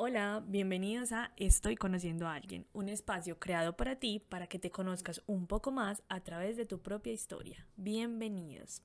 Hola, bienvenidos a Estoy conociendo a alguien, un espacio creado para ti para que te conozcas un poco más a través de tu propia historia. Bienvenidos.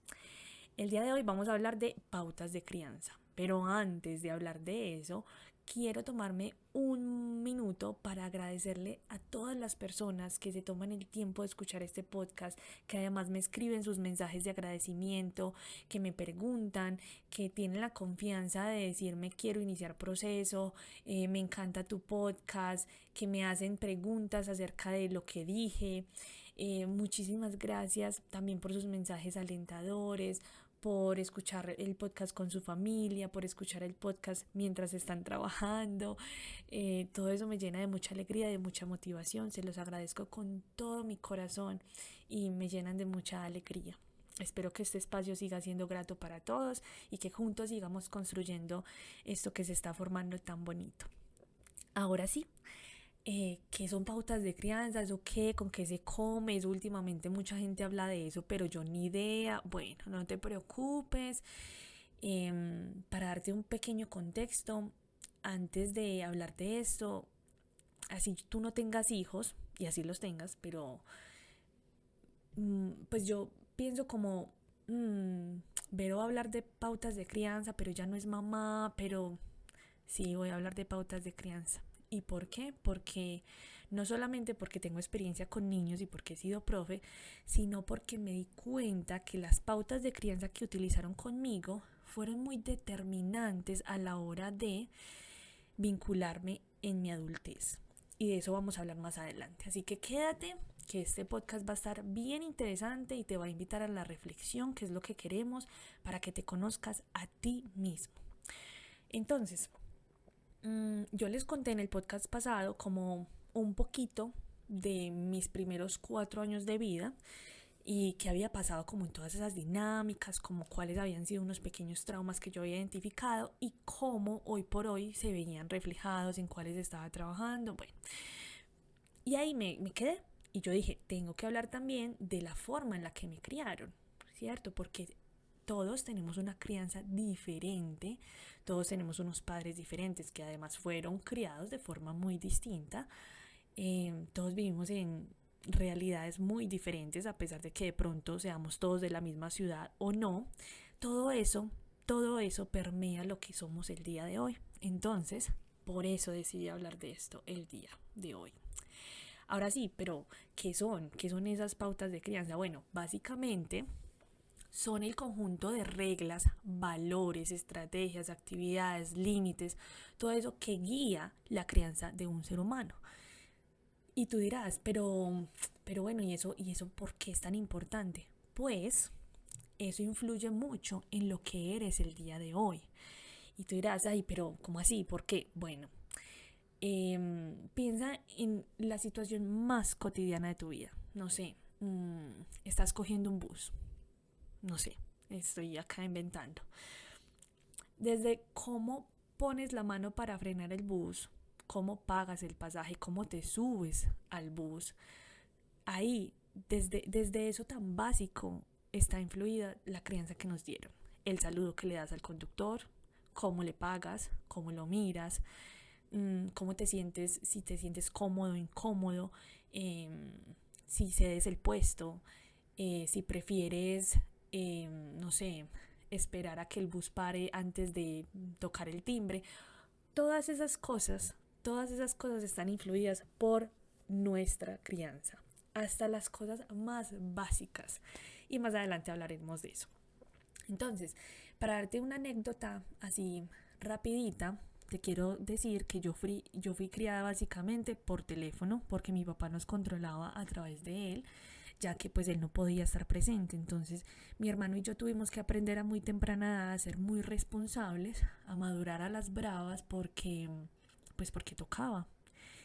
El día de hoy vamos a hablar de pautas de crianza, pero antes de hablar de eso, quiero tomarme un minuto para agradecerle a todas las personas que se toman el tiempo de escuchar este podcast, que además me escriben sus mensajes de agradecimiento, que me preguntan, que tienen la confianza de decirme quiero iniciar proceso, me encanta tu podcast, que me hacen preguntas acerca de lo que dije. Muchísimas gracias también por sus mensajes alentadores, por escuchar el podcast con su familia, por escuchar el podcast mientras están trabajando. Todo eso me llena de mucha alegría, de mucha motivación. Se los agradezco con todo mi corazón y me llenan de mucha alegría. Espero que este espacio siga siendo grato para todos y que juntos sigamos construyendo esto que se está formando tan bonito. Ahora sí, ¿qué son pautas de crianza? ¿Eso qué? ¿Con qué se come? Eso últimamente mucha gente habla de eso, pero yo ni idea. Bueno, no te preocupes. Para darte un pequeño contexto, antes de hablar de esto, así tú no tengas hijos, y así los tengas, pero pues yo pienso como, Vero va a hablar de pautas de crianza, pero ya no es mamá, pero sí, voy a hablar de pautas de crianza. ¿Y por qué? Porque no solamente porque tengo experiencia con niños y porque he sido profe, sino porque me di cuenta que las pautas de crianza que utilizaron conmigo fueron muy determinantes a la hora de vincularme en mi adultez. Y de eso vamos a hablar más adelante. Así que quédate, que este podcast va a estar bien interesante y te va a invitar a la reflexión, que es lo que queremos, para que te conozcas a ti mismo. Entonces, yo les conté en el podcast pasado como un poquito de mis primeros 4 años de vida y qué había pasado como en todas esas dinámicas, como cuáles habían sido unos pequeños traumas que yo había identificado y cómo hoy por hoy se veían reflejados en cuáles estaba trabajando. Bueno, y ahí me quedé y yo dije, tengo que hablar también de la forma en la que me criaron, ¿cierto? Porque todos tenemos una crianza diferente, todos tenemos unos padres diferentes que además fueron criados de forma muy distinta, todos vivimos en realidades muy diferentes a pesar de que de pronto seamos todos de la misma ciudad o no. Todo eso, todo eso permea lo que somos el día de hoy. Entonces, por eso decidí hablar de esto el día de hoy. Ahora sí, pero ¿qué son? ¿Qué son esas pautas de crianza? Bueno, básicamente son el conjunto de reglas, valores, estrategias, actividades, límites, todo eso que guía la crianza de un ser humano. Y tú dirás, pero bueno, ¿y eso por qué es tan importante? Pues eso influye mucho en lo que eres el día de hoy. Y tú dirás, ay, pero ¿cómo así? ¿Por qué? Bueno, piensa en la situación más cotidiana de tu vida. No sé, estás cogiendo un bus. No sé, estoy acá inventando. Desde cómo pones la mano para frenar el bus, cómo pagas el pasaje, cómo te subes al bus. Ahí, desde eso tan básico, está influida la crianza que nos dieron. El saludo que le das al conductor, cómo le pagas, cómo lo miras, cómo te sientes, si te sientes cómodo o incómodo, eh, si cedes el puesto, si prefieres, no sé, esperar a que el bus pare antes de tocar el timbre. Todas esas cosas están influidas por nuestra crianza, hasta las cosas más básicas. Y más adelante hablaremos de eso. Entonces, para darte una anécdota así rapidita, te quiero decir que yo fui criada básicamente por teléfono porque mi papá nos controlaba a través de él, ya que pues él no podía estar presente. Entonces mi hermano y yo tuvimos que aprender a muy temprana edad a ser muy responsables, a madurar a las bravas porque tocaba.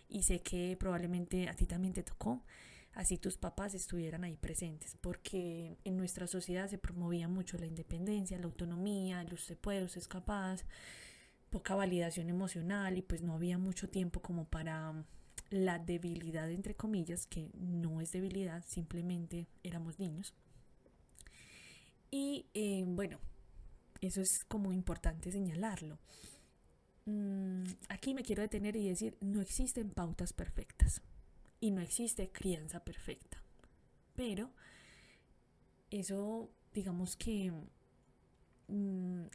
Y sé que probablemente a ti también te tocó, así tus papás estuvieran ahí presentes, porque en nuestra sociedad se promovía mucho la independencia, la autonomía, el usted puede, usted es capaz, poca validación emocional y pues no había mucho tiempo como para la debilidad entre comillas, que no es debilidad, simplemente éramos niños. Y bueno, eso es como importante señalarlo. aquí me quiero detener y decir, no existen pautas perfectas y no existe crianza perfecta. Pero eso, digamos que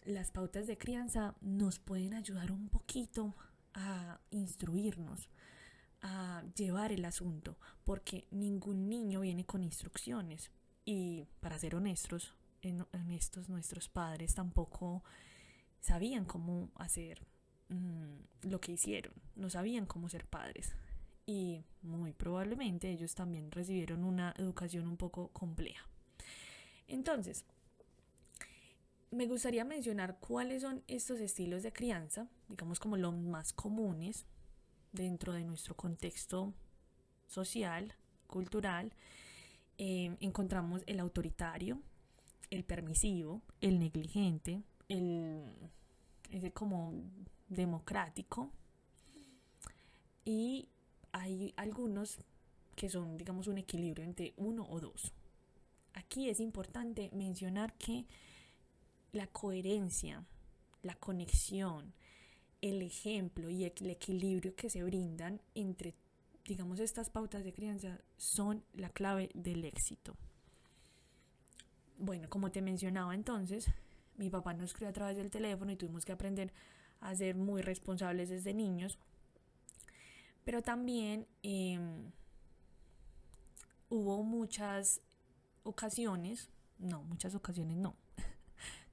las pautas de crianza nos pueden ayudar un poquito a instruirnos, a llevar el asunto, porque ningún niño viene con instrucciones. Y para ser honestos, nuestros padres tampoco sabían cómo hacer lo que hicieron, no sabían cómo ser padres. Y muy probablemente ellos también recibieron una educación un poco compleja. Entonces, me gustaría mencionar cuáles son estos estilos de crianza, digamos como los más comunes dentro de nuestro contexto social, cultural. Encontramos el autoritario, el permisivo, el negligente, ese como democrático, y hay algunos que son, digamos, un equilibrio entre uno o dos. Aquí es importante mencionar que la coherencia, la conexión, el ejemplo y el equilibrio que se brindan entre, digamos, estas pautas de crianza son la clave del éxito. Bueno, como te mencionaba entonces, mi papá nos crió a través del teléfono y tuvimos que aprender a ser muy responsables desde niños. Pero también hubo muchas ocasiones no,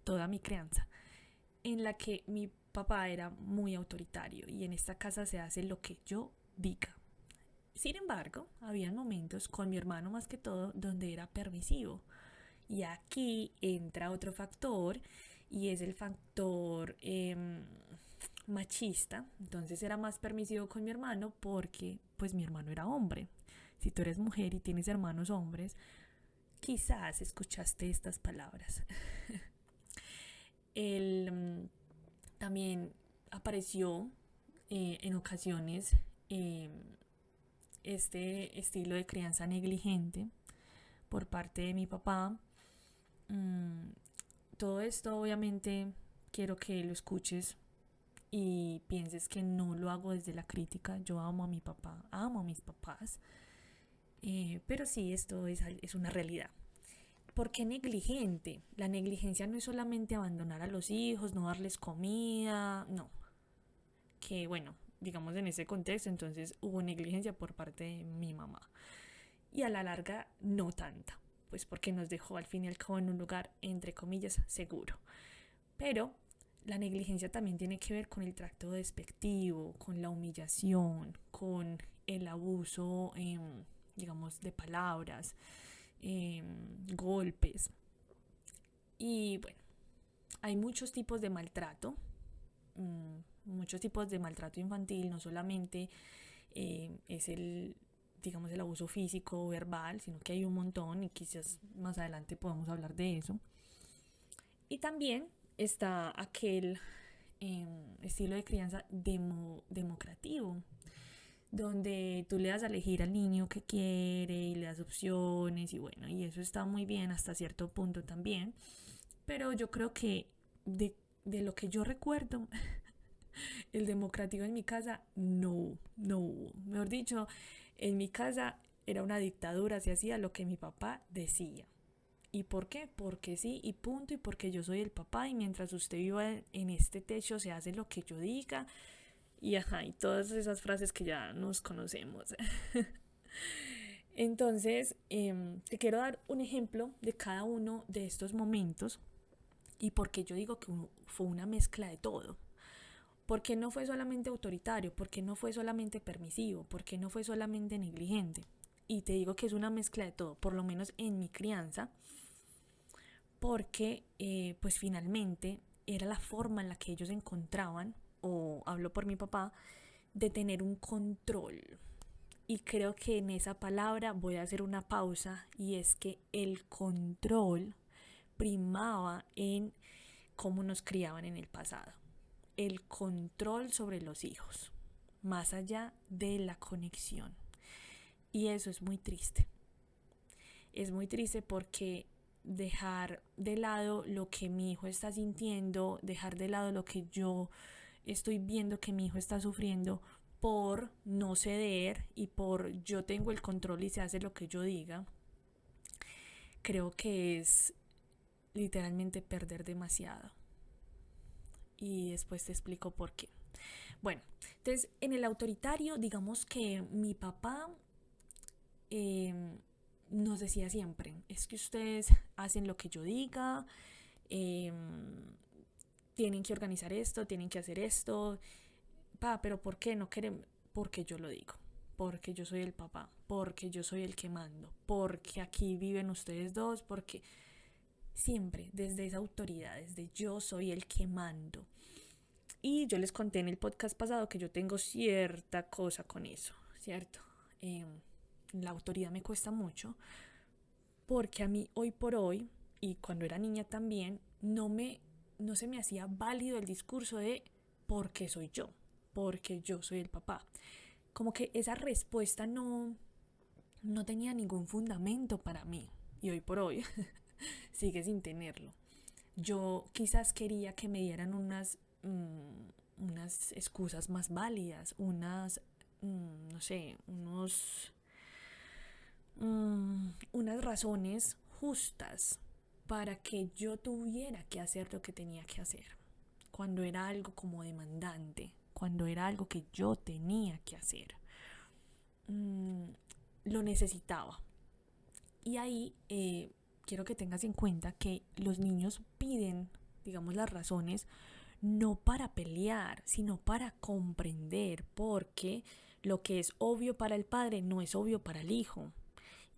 toda mi crianza, en la que mi papá era muy autoritario y en esta casa se hace lo que yo diga. Sin embargo, había momentos con mi hermano más que todo donde era permisivo. Y aquí entra otro factor y es el factor machista. Entonces era más permisivo con mi hermano porque pues mi hermano era hombre. Si tú eres mujer y tienes hermanos hombres, quizás escuchaste estas palabras. Él también apareció en ocasiones este estilo de crianza negligente por parte de mi papá. Todo esto obviamente quiero que lo escuches y pienses que no lo hago desde la crítica. Yo amo a mi papá, amo a mis papás, pero sí, esto es una realidad. ¿Por qué negligente? La negligencia no es solamente abandonar a los hijos, no darles comida, no. Que bueno, digamos en ese contexto entonces hubo negligencia por parte de mi mamá. Y a la larga no tanta, pues porque nos dejó al fin y al cabo en un lugar, entre comillas, seguro. Pero la negligencia también tiene que ver con el trato despectivo, con la humillación, con el abuso, digamos, de palabras, golpes. Y bueno, hay muchos tipos de maltrato, muchos tipos de maltrato infantil, no solamente es digamos, el abuso físico o verbal, sino que hay un montón y quizás más adelante podemos hablar de eso. Y también está aquel estilo de crianza democrativo, donde tú le das a elegir al niño que quiere y le das opciones y bueno, y eso está muy bien hasta cierto punto también, pero yo creo que de lo que yo recuerdo, el democrático en mi casa no hubo. Mejor dicho, en mi casa era una dictadura, se hacía lo que mi papá decía. ¿Y por qué? Porque sí y punto, y porque yo soy el papá y mientras usted viva en este techo se hace lo que yo diga y ajá, y todas esas frases que ya nos conocemos. Entonces, te quiero dar un ejemplo de cada uno de estos momentos y por qué yo digo que fue una mezcla de todo. Porque no fue solamente autoritario, porque no fue solamente permisivo, porque no fue solamente negligente. Y te digo que es una mezcla de todo, por lo menos en mi crianza, porque pues finalmente era la forma en la que ellos encontraban, o hablo por mi papá, de tener un control. Y creo que en esa palabra voy a hacer una pausa y es que el control primaba en cómo nos criaban en el pasado. El control sobre los hijos, más allá de la conexión. Y eso es muy triste. Es muy triste porque dejar de lado lo que mi hijo está sintiendo, dejar de lado lo que yo estoy viendo que mi hijo está sufriendo por no ceder y por yo tengo el control y se hace lo que yo diga, creo que es literalmente perder demasiado. Y después te explico por qué. Bueno, entonces en el autoritario, digamos que mi papá eh, nos decía siempre, es que ustedes hacen lo que yo diga, eh, tienen que organizar esto, tienen que hacer esto, pero ¿por qué no queremos? Porque yo lo digo, porque yo soy el papá, porque yo soy el que mando, porque aquí viven ustedes dos, porque siempre desde esa autoridad, desde yo soy el que mando. Y yo les conté en el podcast pasado que yo tengo cierta cosa con eso, ¿cierto? Eh, la autoridad me cuesta mucho porque a mí hoy por hoy, y cuando era niña también, no se me hacía válido el discurso de porque soy yo, porque yo soy el papá. Como que esa respuesta no tenía ningún fundamento para mí. Y hoy por hoy sigue sin tenerlo. Yo quizás quería que me dieran unas excusas más válidas, no sé, unas razones justas para que yo tuviera que hacer lo que tenía que hacer. Cuando era algo como demandante, cuando era algo que yo tenía que hacer. Lo necesitaba. Y ahí quiero que tengas en cuenta que los niños piden, digamos, las razones no para pelear, sino para comprender, porque lo que es obvio para el padre no es obvio para el hijo.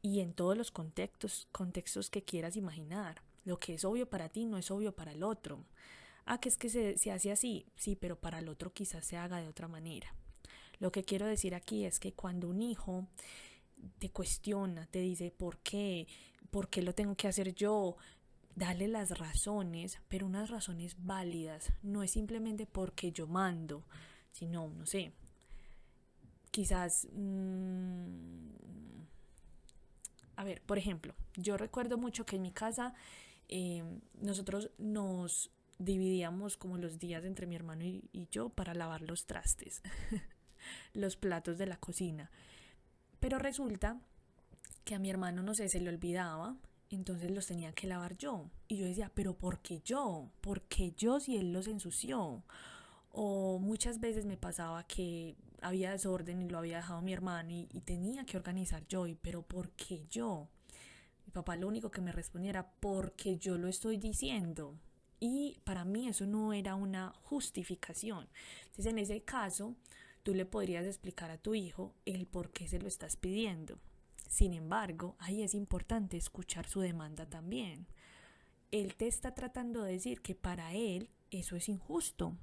Y en todos los contextos que quieras imaginar. Lo que es obvio para ti no es obvio para el otro. Que es que se hace así, sí, pero para el otro quizás se haga de otra manera. Lo que quiero decir aquí es que cuando un hijo te cuestiona, te dice por qué lo tengo que hacer yo, dale las razones, pero unas razones válidas. No es simplemente porque yo mando, sino, no sé, quizás a ver, por ejemplo, yo recuerdo mucho que en mi casa nosotros nos dividíamos como los días entre mi hermano y yo para lavar los trastes, los platos de la cocina. Pero resulta que a mi hermano, no sé, se le olvidaba, entonces los tenía que lavar yo. Y yo decía, pero ¿por qué yo? ¿Por qué yo si él los ensució? O muchas veces me pasaba que había desorden y lo había dejado mi hermano y tenía que organizar yo, pero ¿por qué yo? Mi papá lo único que me respondía era porque yo lo estoy diciendo. Y para mí eso no era una justificación. Entonces en ese caso tú le podrías explicar a tu hijo el por qué se lo estás pidiendo. Sin embargo, ahí es importante escuchar su demanda también. Él te está tratando de decir que para él eso es injusto.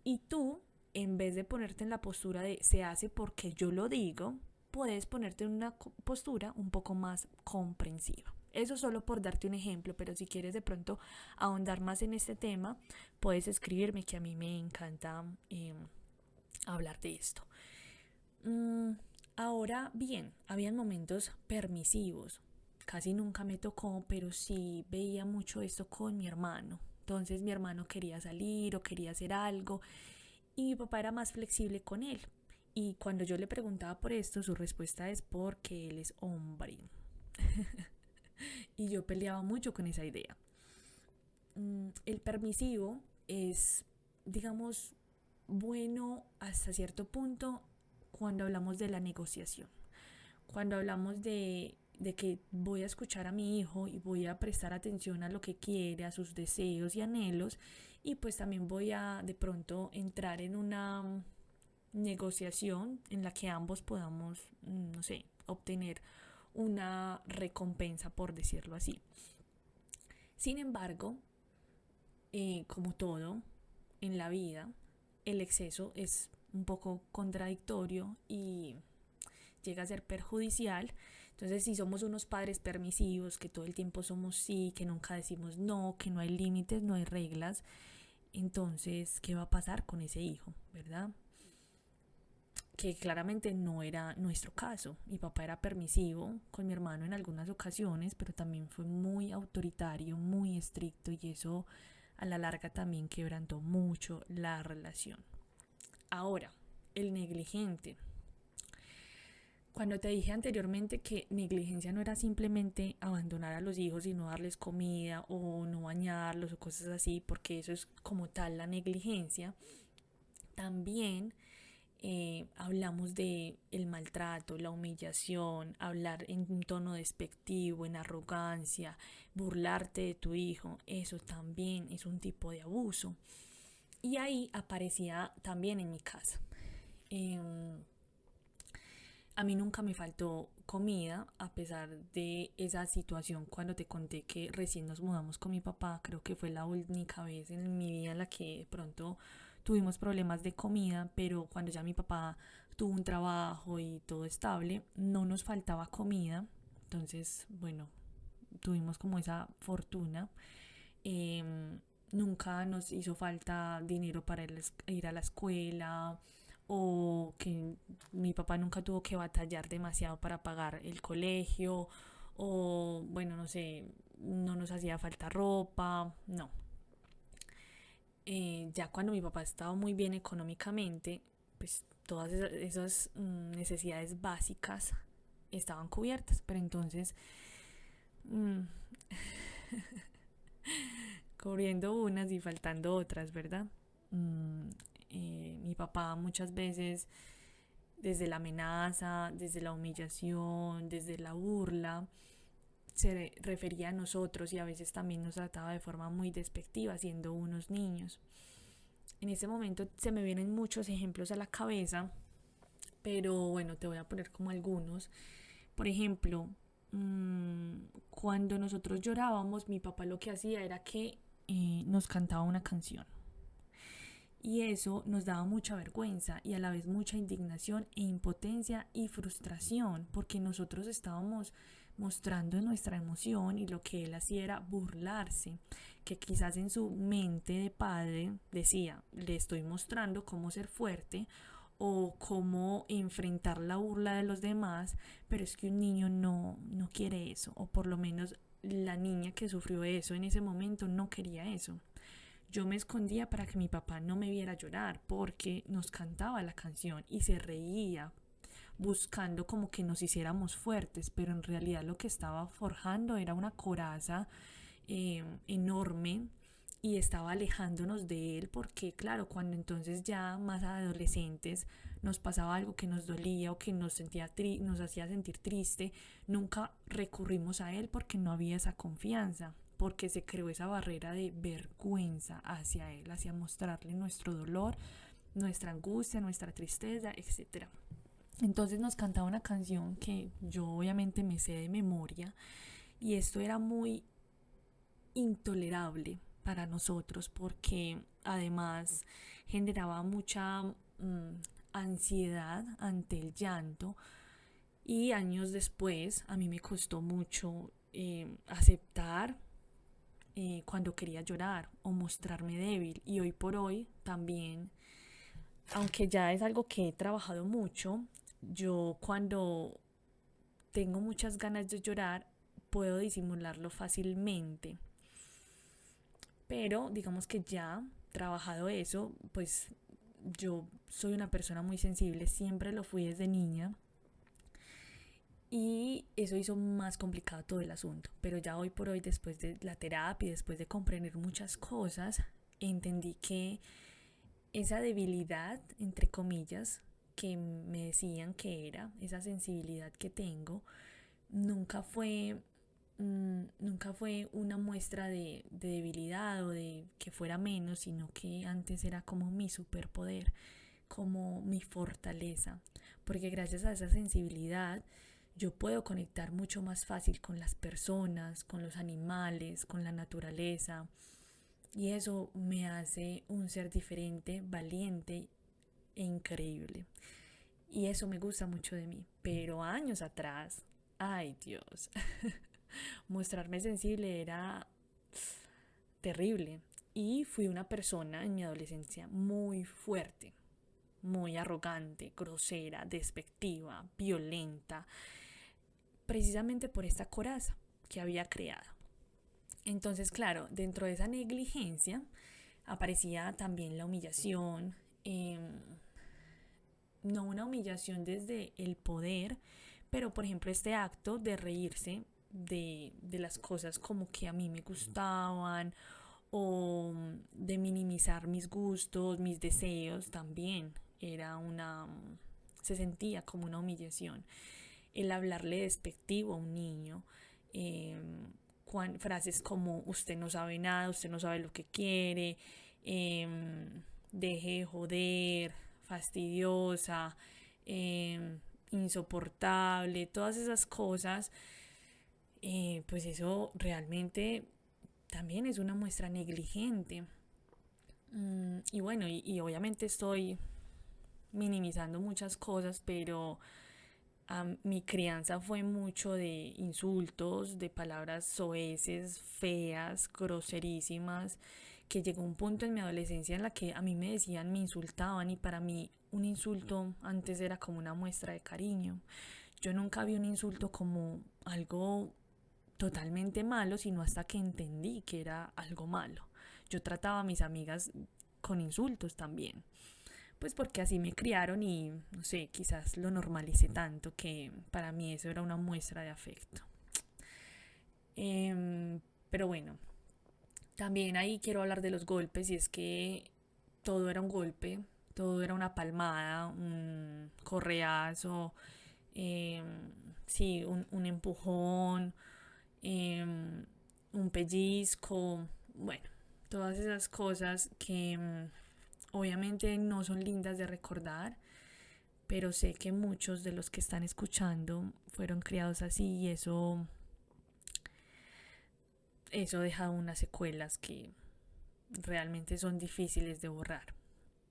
Y tú, en vez de ponerte en la postura de se hace porque yo lo digo, puedes ponerte en una postura un poco más comprensiva. Eso solo por darte un ejemplo, pero si quieres de pronto ahondar más en este tema, puedes escribirme, que a mí me encanta hablar de esto. Ahora bien, habían momentos permisivos. Casi nunca me tocó, pero sí veía mucho esto con mi hermano. Entonces mi hermano quería salir o quería hacer algo y mi papá era más flexible con él. Y cuando yo le preguntaba por esto, su respuesta es porque él es hombre. Y yo peleaba mucho con esa idea. El permisivo es, digamos, bueno hasta cierto punto cuando hablamos de la negociación. Cuando hablamos de que voy a escuchar a mi hijo y voy a prestar atención a lo que quiere, a sus deseos y anhelos, y pues también voy a de pronto entrar en una negociación en la que ambos podamos, no sé, obtener una recompensa, por decirlo así. Sin embargo, como todo en la vida, el exceso es un poco contradictorio y llega a ser perjudicial. Entonces, si somos unos padres permisivos, que todo el tiempo somos sí, que nunca decimos no, que no hay límites, no hay reglas, entonces, ¿qué va a pasar con ese hijo, verdad? Que claramente no era nuestro caso. Mi papá era permisivo con mi hermano en algunas ocasiones, pero también fue muy autoritario, muy estricto, y eso a la larga también quebrantó mucho la relación. Ahora, el negligente. Cuando te dije anteriormente que negligencia no era simplemente abandonar a los hijos y no darles comida o no bañarlos o cosas así, porque eso es como tal la negligencia, también hablamos de el maltrato, la humillación, hablar en un tono despectivo, en arrogancia, burlarte de tu hijo. Eso también es un tipo de abuso. Y ahí aparecía también en mi casa. Eh, a mí nunca me faltó comida, a pesar de esa situación cuando te conté que recién nos mudamos con mi papá. Creo que fue la única vez en mi vida en la que de pronto tuvimos problemas de comida, pero cuando ya mi papá tuvo un trabajo y todo estable, no nos faltaba comida. Entonces, bueno, tuvimos como esa fortuna. Eh, Nunca nos hizo falta dinero para ir a la escuela, o que mi papá nunca tuvo que batallar demasiado para pagar el colegio, o bueno, no sé, no nos hacía falta ropa, no. Ya cuando mi papá estaba muy bien económicamente, pues todas esas necesidades básicas estaban cubiertas, pero entonces mmm, cubriendo unas y faltando otras, ¿verdad? Mm, Mi papá muchas veces, desde la amenaza, desde la humillación, desde la burla, se refería a nosotros y a veces también nos trataba de forma muy despectiva, siendo unos niños. En ese momento se me vienen muchos ejemplos a la cabeza, pero bueno, te voy a poner como algunos. Por ejemplo, cuando nosotros llorábamos, mi papá lo que hacía era que nos cantaba una canción. Y eso nos daba mucha vergüenza y a la vez mucha indignación e impotencia y frustración, porque nosotros estábamos mostrando nuestra emoción y lo que él hacía era burlarse, que quizás en su mente de padre decía, le estoy mostrando cómo ser fuerte o cómo enfrentar la burla de los demás, pero es que un niño no quiere eso, o por lo menos la niña que sufrió eso en ese momento no quería eso. Yo me escondía para que mi papá no me viera llorar, porque nos cantaba la canción y se reía, buscando como que nos hiciéramos fuertes, pero en realidad lo que estaba forjando era una coraza enorme, y estaba alejándonos de él, porque claro, cuando entonces ya más adolescentes nos pasaba algo que nos dolía o que nos hacía sentir triste, nunca recurrimos a él porque no había esa confianza, porque se creó esa barrera de vergüenza hacia él, hacia mostrarle nuestro dolor, nuestra angustia, nuestra tristeza, etcétera. Entonces nos cantaba una canción que yo obviamente me sé de memoria, y esto era muy intolerable para nosotros, porque además generaba mucha ansiedad ante el llanto, y años después a mí me costó mucho aceptar cuando quería llorar o mostrarme débil, y hoy por hoy también, aunque ya es algo que he trabajado mucho, yo cuando tengo muchas ganas de llorar puedo disimularlo fácilmente, pero digamos que ya trabajado eso, pues yo soy una persona muy sensible, siempre lo fui desde niña, y eso hizo más complicado todo el asunto. Pero ya hoy por hoy, después de la terapia y después de comprender muchas cosas, entendí que esa debilidad, entre comillas, que me decían que era, esa sensibilidad que tengo, nunca fue nunca fue una muestra de debilidad o de que fuera menos, sino que antes era como mi superpoder, como mi fortaleza, porque gracias a esa sensibilidad yo puedo conectar mucho más fácil con las personas, con los animales, con la naturaleza, y eso me hace un ser diferente, valiente e increíble. Y eso me gusta mucho de mí. Pero años atrás, ay Dios, mostrarme sensible era terrible. Y fui una persona en mi adolescencia muy fuerte, muy arrogante, grosera, despectiva, violenta, precisamente por esta coraza que había creado. Entonces, claro, dentro de esa negligencia aparecía también la humillación, no una humillación desde el poder, pero por ejemplo este acto de reírse de las cosas como que a mí me gustaban o de minimizar mis gustos, mis deseos, también era se sentía como una humillación. El hablarle despectivo a un niño, eh, frases como usted no sabe nada, usted no sabe lo que quiere, eh, deje de joder, fastidiosa, insoportable, todas esas cosas, pues eso realmente también es una muestra negligente. Y bueno, y obviamente estoy minimizando muchas cosas, pero mi crianza fue mucho de insultos, de palabras soeces, feas, groserísimas, que llegó un punto en mi adolescencia en la que a mí me decían, me insultaban y para mí un insulto antes era como una muestra de cariño. Yo nunca vi un insulto como algo totalmente malo, sino hasta que entendí que era algo malo. Yo trataba a mis amigas con insultos también, pues porque así me criaron y no sé, quizás lo normalicé tanto que para mí eso era una muestra de afecto. Pero bueno, también ahí quiero hablar de los golpes y es que todo era un golpe, todo era una palmada, un correazo, eh, sí, un empujón, eh, un pellizco, bueno, todas esas cosas que obviamente no son lindas de recordar, pero sé que muchos de los que están escuchando fueron criados así y eso deja unas secuelas que realmente son difíciles de borrar.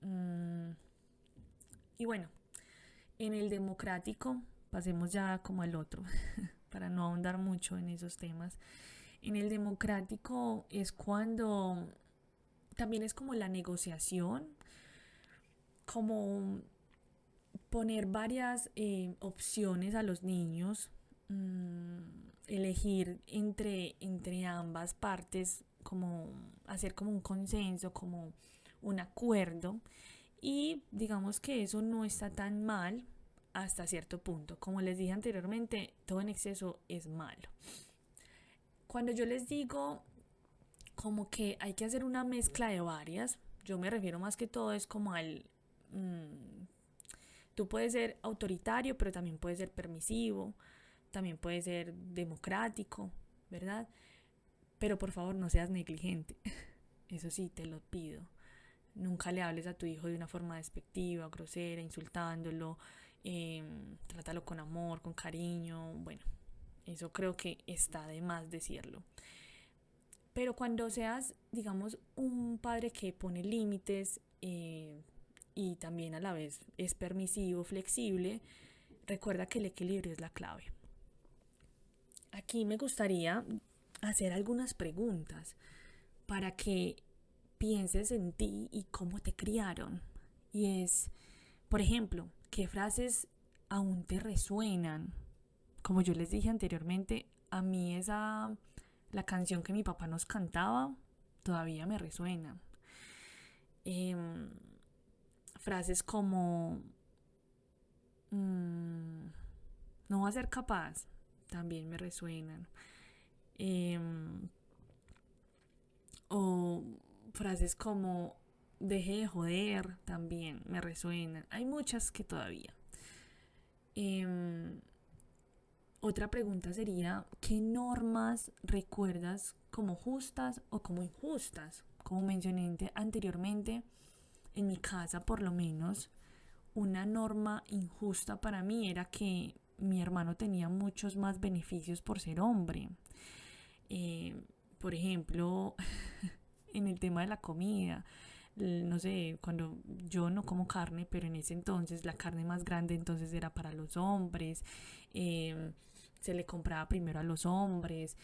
Mm, y bueno, en el democrático, pasemos ya como al otro, para no ahondar mucho en esos temas. En el democrático es cuando también es como la negociación, como poner varias opciones a los niños, elegir entre ambas partes, como hacer como un consenso, como un acuerdo. Y digamos que eso no está tan mal hasta cierto punto. Como les dije anteriormente, todo en exceso es malo. Cuando yo les digo como que hay que hacer una mezcla de varias, yo me refiero más que todo es como al... tú puedes ser autoritario, pero también puedes ser permisivo, también puedes ser democrático, ¿verdad? Pero por favor no seas negligente. Eso sí, te lo pido. Nunca le hables a tu hijo de una forma despectiva, grosera, insultándolo. Trátalo con amor, con cariño. Bueno, eso creo que está de más decirlo. Pero cuando seas, digamos, un padre que pone límites y también a la vez es permisivo, flexible, recuerda que el equilibrio es la clave. Aquí me gustaría hacer algunas preguntas para que pienses en ti y cómo te criaron. Y es, por ejemplo, ¿qué frases aún te resuenan? Como yo les dije anteriormente, a mí la canción que mi papá nos cantaba todavía me resuena. Eh, Frases como no va a ser capaz también me resuenan. Eh, o frases como deje de joder también me resuenan. Hay muchas que todavía. Otra pregunta sería, ¿qué normas recuerdas como justas o como injustas? Como mencioné anteriormente, en mi casa por lo menos, una norma injusta para mí era que mi hermano tenía muchos más beneficios por ser hombre. Por ejemplo, en el tema de la comida, no sé, cuando yo no como carne, pero en ese entonces la carne más grande entonces era para los hombres, se le compraba primero a los hombres.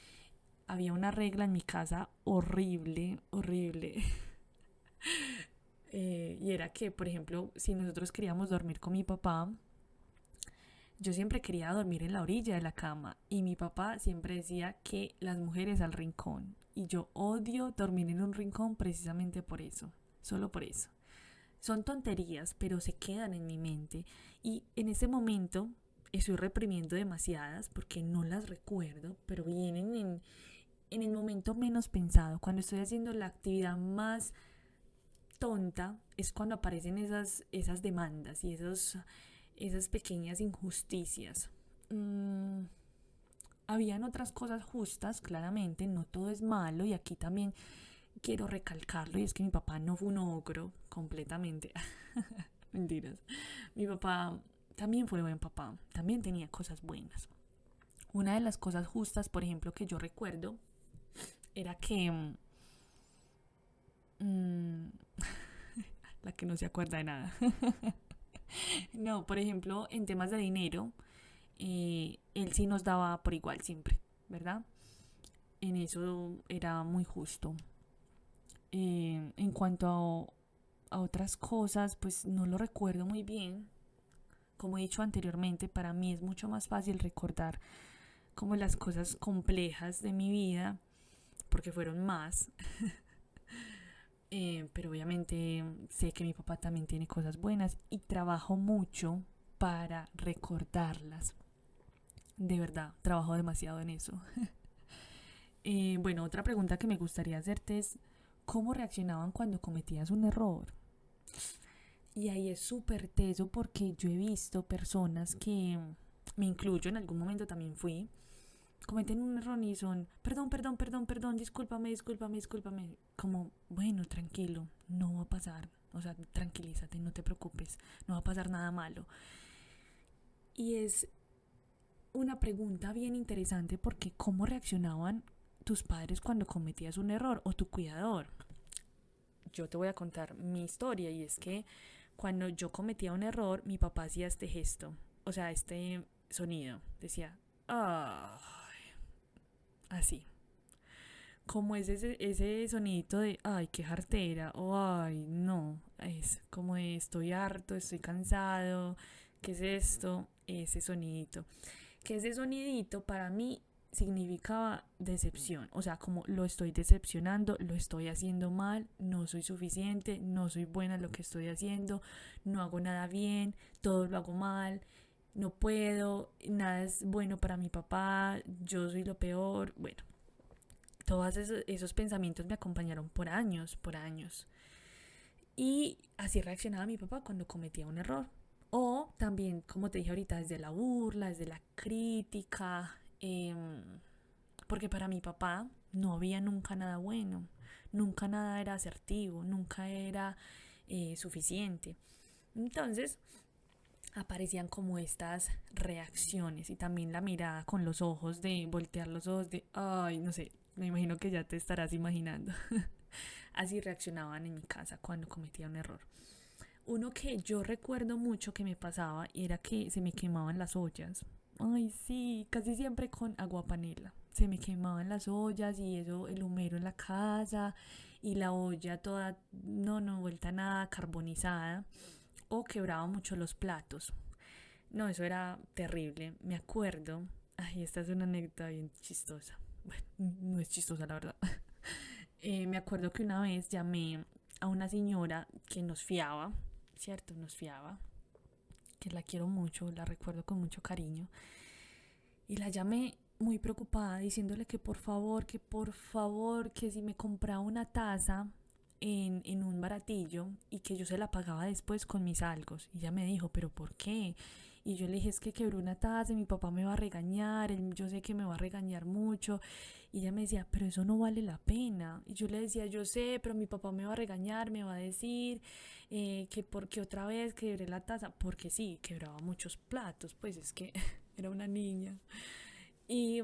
Había una regla en mi casa horrible, horrible. Y era que, por ejemplo, si nosotros queríamos dormir con mi papá, Yo siempre quería dormir en la orilla de la cama y mi papá siempre decía que las mujeres al rincón. Y yo odio dormir en un rincón precisamente por eso, solo por eso. Son tonterías, pero se quedan en mi mente y en ese momento estoy reprimiendo demasiadas porque no las recuerdo, pero vienen en el momento menos pensado. Cuando estoy haciendo la actividad más tonta es cuando aparecen esas demandas y esas pequeñas injusticias. Mm, Habían otras cosas justas, claramente, no todo es malo y aquí también quiero recalcarlo y es que mi papá no fue un ogro completamente. Mentiras. Mi papá también fue buen papá, también tenía cosas buenas. Una de las cosas justas, por ejemplo, que yo recuerdo era que mmm, la que no se acuerda de nada. No, por ejemplo, en temas de dinero, él sí nos daba por igual siempre, ¿verdad? En eso era muy justo. En cuanto a otras cosas, pues no lo recuerdo muy bien. Como he dicho anteriormente, para mí es mucho más fácil recordar como las cosas complejas de mi vida, porque fueron más. Pero obviamente sé que mi papá también tiene cosas buenas y trabajo mucho para recordarlas. De verdad, trabajo demasiado en eso. Bueno, otra pregunta que me gustaría hacerte es, ¿cómo reaccionaban cuando cometías un error? Y ahí es súper teso porque yo he visto personas que, me incluyo, en algún momento también fui, cometen un error y son, perdón, perdón, perdón, perdón, discúlpame, discúlpame, discúlpame. Como, bueno, tranquilo, no va a pasar. O sea, tranquilízate, no te preocupes, no va a pasar nada malo. Y es una pregunta bien interesante porque ¿cómo reaccionaban tus padres cuando cometías un error o tu cuidador? Yo te voy a contar mi historia y es que cuando yo cometía un error, mi papá hacía este gesto, o sea, este sonido, decía, ah, así. Como es ese sonidito de, ay, qué jartera, o ay, no, es como de, estoy harto, estoy cansado, ¿qué es esto? Ese sonidito. Que ese sonidito para mí significaba decepción, o sea, como lo estoy decepcionando, lo estoy haciendo mal, no soy suficiente, no soy buena en lo que estoy haciendo, no hago nada bien, todo lo hago mal, no puedo, nada es bueno para mi papá, yo soy lo peor. Bueno, todos esos pensamientos me acompañaron por años, por años. Y así reaccionaba mi papá cuando cometía un error. O también, como te dije ahorita, desde la burla, desde la crítica. Porque para mi papá no había nunca nada bueno. Nunca nada era asertivo, nunca era suficiente. Entonces aparecían como estas reacciones y también la mirada con los ojos de voltear los ojos de, ay, no sé, me imagino que ya te estarás imaginando. Así reaccionaban en mi casa cuando cometía un error. Uno que yo recuerdo mucho que me pasaba era que se me quemaban las ollas. Ay, sí, casi siempre con agua panela. Se me quemaban las ollas y eso, el humero en la casa y la olla toda, no, vuelta a nada, carbonizada. O quebraba mucho los platos. No, eso era terrible. Me acuerdo. Ay, esta es una anécdota bien chistosa. Bueno, no es chistosa la verdad. Me acuerdo que una vez llamé a una señora que nos fiaba, ¿cierto? Nos fiaba, que la quiero mucho, la recuerdo con mucho cariño. Y la llamé muy preocupada diciéndole que por favor, que si me compraba una taza en un baratillo y que yo se la pagaba después con mis algos. Y ella me dijo, ¿pero por qué? Y yo le dije, es que quebré una taza y mi papá me va a regañar, yo sé que me va a regañar mucho. Y ella me decía, pero eso no vale la pena. Y yo le decía, yo sé, pero mi papá me va a regañar, me va a decir que porque otra vez quebré la taza. Porque sí, quebraba muchos platos, pues es que era una niña. Y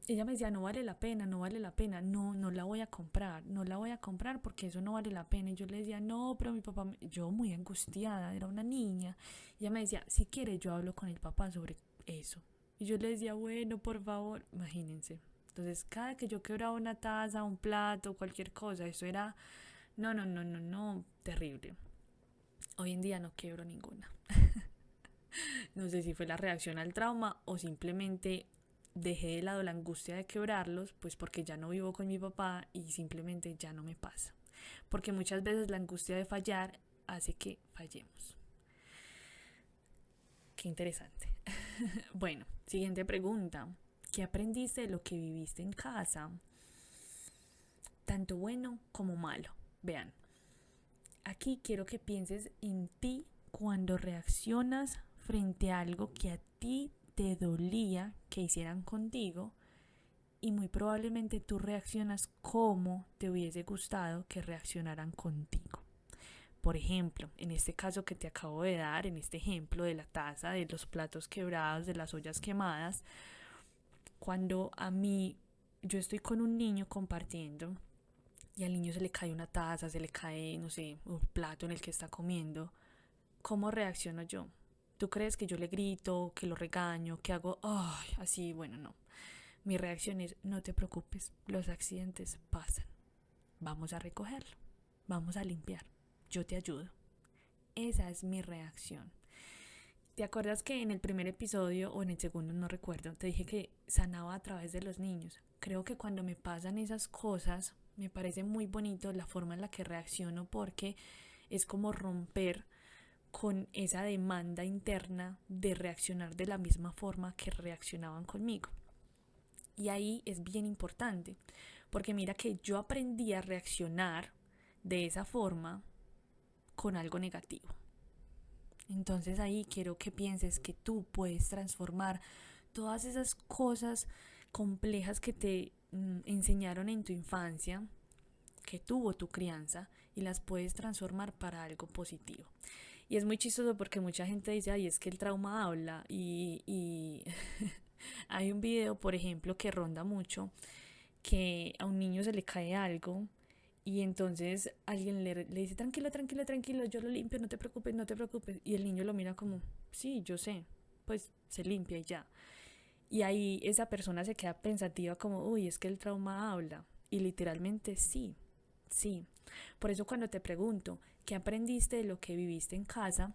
ella me decía, no vale la pena, no vale la pena, no, no la voy a comprar, no la voy a comprar porque eso no vale la pena. Y yo le decía, no, pero mi papá, yo muy angustiada, era una niña. Y ella me decía, si quiere yo hablo con el papá sobre eso. Y yo le decía, bueno, por favor, imagínense. Entonces, cada que yo quebraba una taza, un plato, cualquier cosa, eso era, no, no, no, no, no, terrible. Hoy en día no quiebro ninguna. No sé si fue la reacción al trauma o simplemente dejé de lado la angustia de quebrarlos, pues porque ya no vivo con mi papá y simplemente ya no me pasa. Porque muchas veces la angustia de fallar hace que fallemos. Qué interesante. Bueno, siguiente pregunta. ¿Qué aprendiste de lo que viviste en casa? Tanto bueno como malo. Vean, aquí quiero que pienses en ti cuando reaccionas frente a algo que a ti te dolía que hicieran contigo y muy probablemente tú reaccionas como te hubiese gustado que reaccionaran contigo. Por ejemplo, en este caso que te acabo de dar, en este ejemplo de la taza, de los platos quebrados, de las ollas quemadas, cuando a mí yo estoy con un niño compartiendo y al niño se le cae una taza, se le cae, no sé, un plato en el que está comiendo, ¿cómo reacciono yo? ¿Tú crees que yo le grito, que lo regaño, que hago, ay, así? Bueno, no. Mi reacción es, no te preocupes, los accidentes pasan. Vamos a recogerlo, vamos a limpiar, yo te ayudo. Esa es mi reacción. ¿Te acuerdas que en el primer episodio o en el segundo, no recuerdo, te dije que sanaba a través de los niños? Creo que cuando me pasan esas cosas, me parece muy bonito la forma en la que reacciono porque es como romper con esa demanda interna de reaccionar de la misma forma que reaccionaban conmigo. Y ahí es bien importante, porque mira que yo aprendí a reaccionar de esa forma con algo negativo. Entonces ahí quiero que pienses que tú puedes transformar todas esas cosas complejas que te enseñaron en tu infancia, que tuvo tu crianza, y las puedes transformar para algo positivo. Y es muy chistoso porque mucha gente dice, ay, es que el trauma habla y hay un video, por ejemplo, que ronda mucho, que a un niño se le cae algo y entonces alguien le dice, tranquilo, tranquilo, tranquilo, yo lo limpio, no te preocupes, no te preocupes. Y el niño lo mira como, sí, yo sé, pues se limpia y ya. Y ahí esa persona se queda pensativa como, uy, es que el trauma habla. Y literalmente sí, sí. Por eso cuando te pregunto, ¿qué aprendiste de lo que viviste en casa?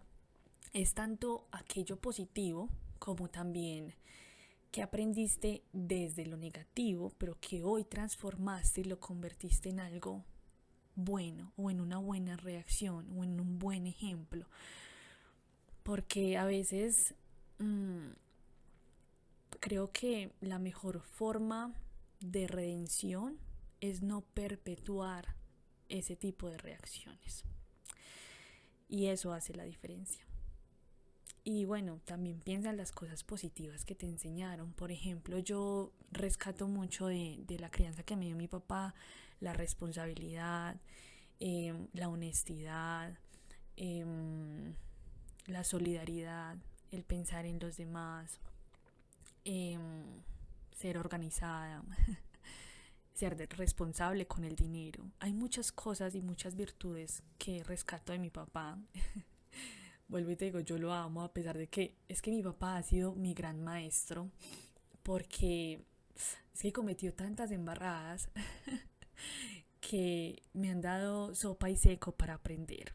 Es tanto aquello positivo como también que aprendiste desde lo negativo, pero que hoy transformaste y lo convertiste en algo bueno o en una buena reacción o en un buen ejemplo. Porque a veces creo que la mejor forma de redención es no perpetuar ese tipo de reacciones. Y eso hace la diferencia. Y bueno, también piensa en las cosas positivas que te enseñaron. Por ejemplo, yo rescato mucho de la crianza que me dio mi papá, la responsabilidad, la honestidad, eh, la solidaridad, el pensar en los demás, eh, ser organizada, ser responsable con el dinero. Hay muchas cosas y muchas virtudes que rescato de mi papá. Vuelvo y te digo, yo lo amo a pesar de que es que mi papá ha sido mi gran maestro porque es que cometió tantas embarradas que me han dado sopa y seco para aprender.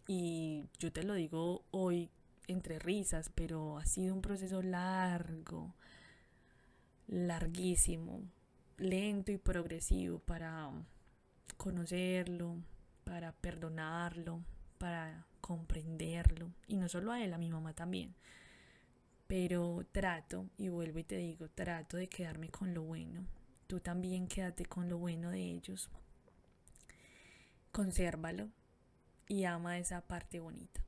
Y yo te lo digo hoy entre risas, pero ha sido un proceso largo, larguísimo, lento y progresivo para conocerlo, para perdonarlo, para comprenderlo. Y no solo a él, a mi mamá también. Pero trato, y vuelvo y te digo, trato de quedarme con lo bueno. Tú también quédate con lo bueno de ellos. Consérvalo y ama esa parte bonita.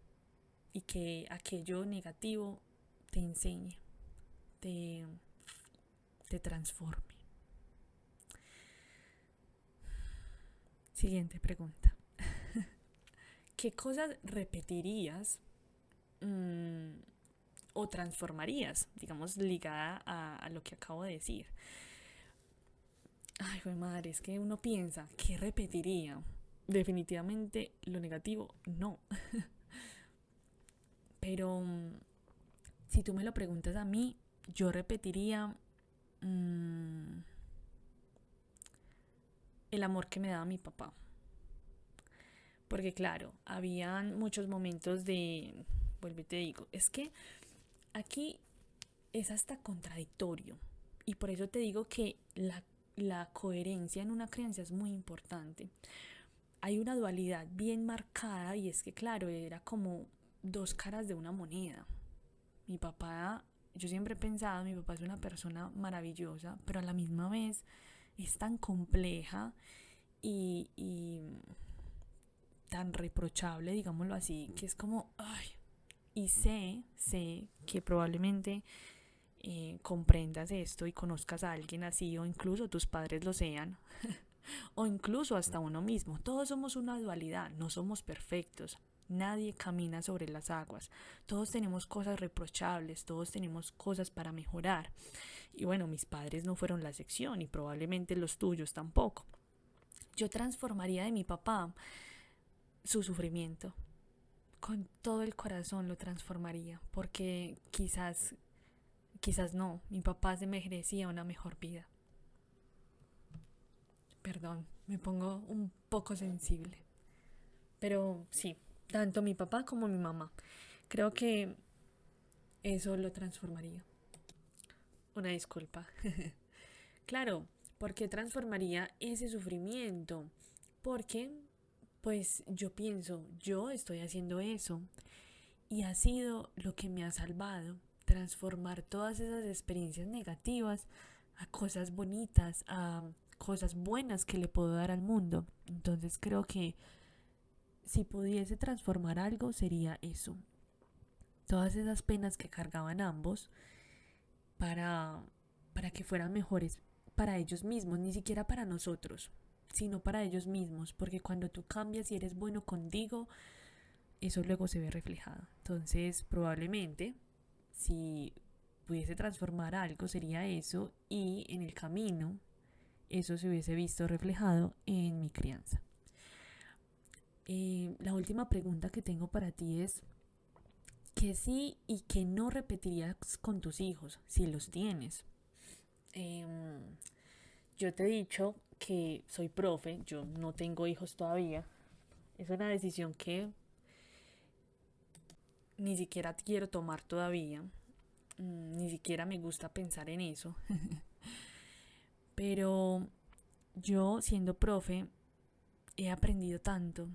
Y que aquello negativo te enseñe, te, te transforme. Siguiente pregunta. ¿Qué cosas repetirías o transformarías, digamos, ligada a lo que acabo de decir? Ay, güey, madre, es que uno piensa, ¿qué repetiría? Definitivamente lo negativo, no. Pero si tú me lo preguntas a mí, yo repetiría el amor que me daba mi papá. Porque claro, habían muchos momentos de, vuelvo y te digo, es que aquí es hasta contradictorio. Y por eso te digo que la coherencia en una crianza es muy importante. Hay una dualidad bien marcada y es que, claro, era como dos caras de una moneda. Mi papá, yo siempre he pensado, mi papá es una persona maravillosa, pero a la misma vez es tan compleja y tan reprochable, digámoslo así, que es como, ay, y sé que probablemente comprendas esto y conozcas a alguien así, o incluso tus padres lo sean, o incluso hasta uno mismo. Todos somos una dualidad, no somos perfectos. Nadie camina sobre las aguas. Todos tenemos cosas reprochables, todos tenemos cosas para mejorar. Y bueno, mis padres no fueron la excepción y probablemente los tuyos tampoco. Yo transformaría de mi papá su sufrimiento. Con todo el corazón lo transformaría, porque quizás no, mi papá se merecía una mejor vida. Perdón, me pongo un poco sensible. Pero sí, tanto mi papá como mi mamá. Creo que eso lo transformaría. Una disculpa. Claro, ¿por qué transformaría ese sufrimiento? Porque, pues yo pienso, yo estoy haciendo eso y ha sido lo que me ha salvado. Transformar todas esas experiencias negativas a cosas bonitas, a cosas buenas que le puedo dar al mundo. Entonces creo que si pudiese transformar algo sería eso. Todas esas penas que cargaban ambos para, para que fueran mejores para ellos mismos, ni siquiera para nosotros, sino para ellos mismos, porque cuando tú cambias y eres bueno contigo, eso luego se ve reflejado. Entonces, probablemente, si pudiese transformar algo, sería eso, y en el camino, eso se hubiese visto reflejado en mi crianza. La última pregunta que tengo para ti es, ¿qué sí y qué no repetirías con tus hijos, si los tienes? Eh, yo te he dicho que soy profe, yo no tengo hijos todavía. Es una decisión que ni siquiera quiero tomar todavía. Ni siquiera me gusta pensar en eso. Pero yo, siendo profe, he aprendido tanto.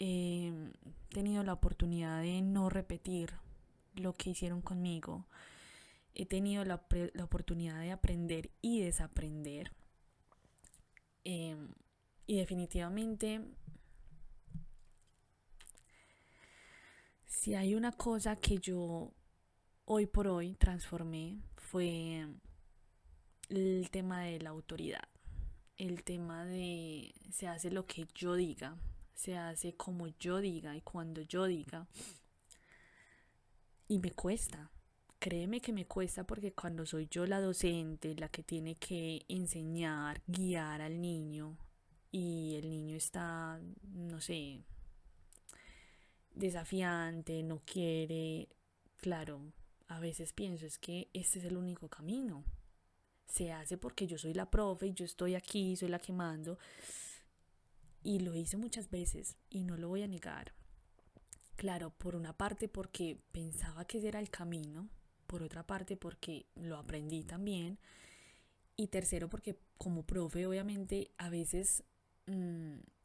He tenido la oportunidad de no repetir lo que hicieron conmigo. He tenido la oportunidad de aprender y desaprender. Eh, y definitivamente, si hay una cosa que yo hoy por hoy transformé, fue el tema de la autoridad. El tema de se hace lo que yo diga, se hace como yo diga y cuando yo diga. Y me cuesta, créeme que me cuesta porque cuando soy yo la docente, la que tiene que enseñar, guiar al niño y el niño está, no sé, desafiante, no quiere, claro, a veces pienso es que este es el único camino. Se hace porque yo soy la profe y yo estoy aquí, soy la que mando. Y lo hice muchas veces y no lo voy a negar. Claro, por una parte porque pensaba que ese era el camino, por otra parte porque lo aprendí también y tercero porque como profe obviamente a veces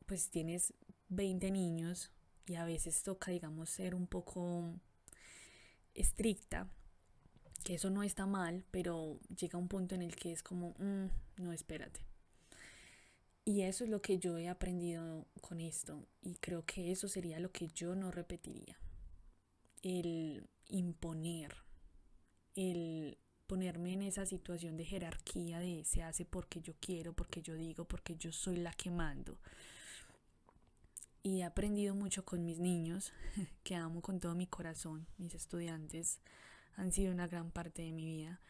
pues tienes 20 niños y a veces toca digamos ser un poco estricta, que eso no está mal, pero llega un punto en el que es como, no, espérate. Y eso es lo que yo he aprendido con esto y creo que eso sería lo que yo no repetiría. El imponer, el ponerme en esa situación de jerarquía de se hace porque yo quiero, porque yo digo, porque yo soy la que mando. Y he aprendido mucho con mis niños, que amo con todo mi corazón. Mis estudiantes han sido una gran parte de mi vida.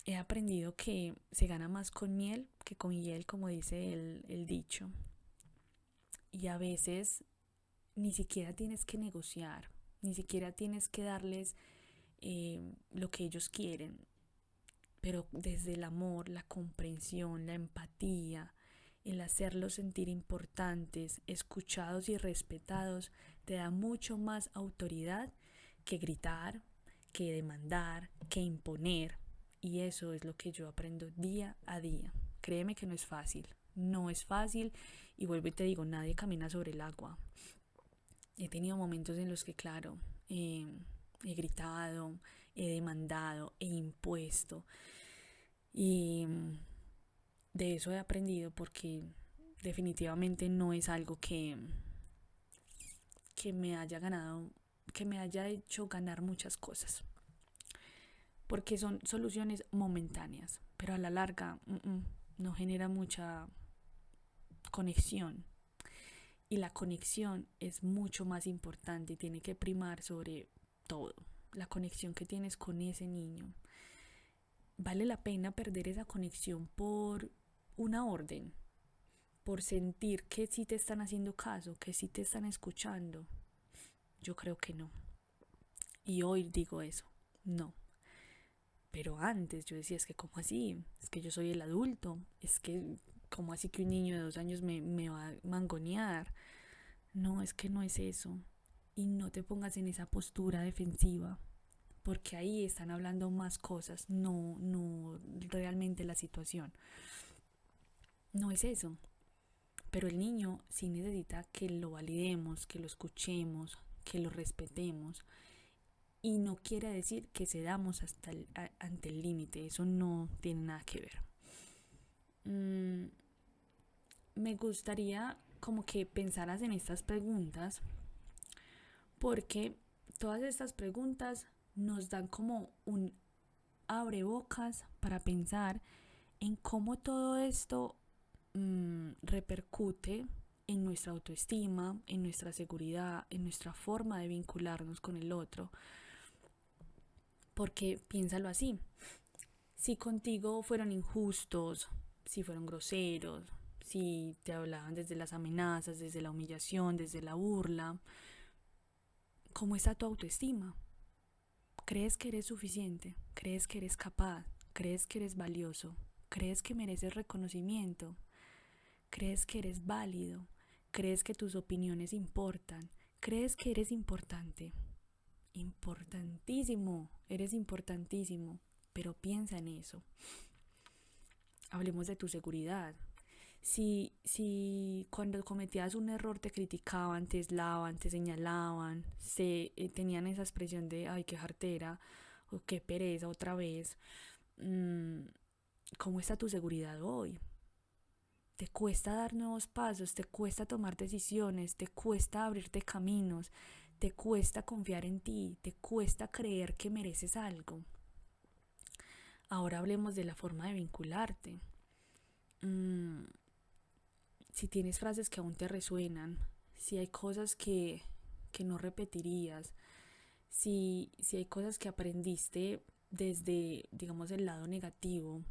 He aprendido que se gana más con miel que con hiel, como dice el dicho. Y a veces ni siquiera tienes que negociar, ni siquiera tienes que darles lo que ellos quieren, pero desde el amor, la comprensión, la empatía, el hacerlos sentir importantes, escuchados y respetados, te da mucho más autoridad que gritar, que demandar, que imponer. Y eso es lo que yo aprendo día a día. Créeme que no es fácil. No es fácil. Y vuelvo y te digo, nadie camina sobre el agua. He tenido momentos en los que, claro, he gritado, he demandado, he impuesto. Y de eso he aprendido porque definitivamente no es algo que me haya ganado, que me haya hecho ganar muchas cosas. Porque son soluciones momentáneas, pero a la larga no genera mucha conexión. Y la conexión es mucho más importante y tiene que primar sobre todo. La conexión que tienes con ese niño. Vale la pena perder esa conexión por una orden, por sentir que sí te están haciendo caso, que sí te están escuchando. Yo creo que no. Y hoy digo eso, no. Pero antes yo decía, es que ¿cómo así? Es que yo soy el adulto. Es que ¿cómo así que un niño de 2 años me va a mangonear? No, es que no es eso. Y no te pongas en esa postura defensiva, porque ahí están hablando más cosas, no realmente la situación. No es eso. Pero el niño sí necesita que lo validemos, que lo escuchemos, que lo respetemos. Y no quiere decir que cedamos ante el límite. Eso no tiene nada que ver. Me gustaría como que pensaras en estas preguntas, porque todas estas preguntas nos dan como un abrebocas para pensar en cómo todo esto repercute en nuestra autoestima, en nuestra seguridad, en nuestra forma de vincularnos con el otro. Porque piénsalo así, si contigo fueron injustos, si fueron groseros, si te hablaban desde las amenazas, desde la humillación, desde la burla, ¿cómo está tu autoestima? ¿Crees que eres suficiente? ¿Crees que eres capaz? ¿Crees que eres valioso? ¿Crees que mereces reconocimiento? ¿Crees que eres válido? ¿Crees que tus opiniones importan? ¿Crees que eres importante? Importantísimo, eres importantísimo, pero piensa en eso. Hablemos de tu seguridad. Si cuando cometías un error te criticaban, te aislaban, te señalaban, tenían esa expresión de ay, qué jartera o qué pereza otra vez, ¿cómo está tu seguridad hoy? Te cuesta dar nuevos pasos, te cuesta tomar decisiones, te cuesta abrirte caminos, te cuesta confiar en ti, te cuesta creer que mereces algo. Ahora hablemos de la forma de vincularte. Si tienes frases que aún te resuenan, si hay cosas que no repetirías, si hay cosas que aprendiste desde, digamos, el lado negativo,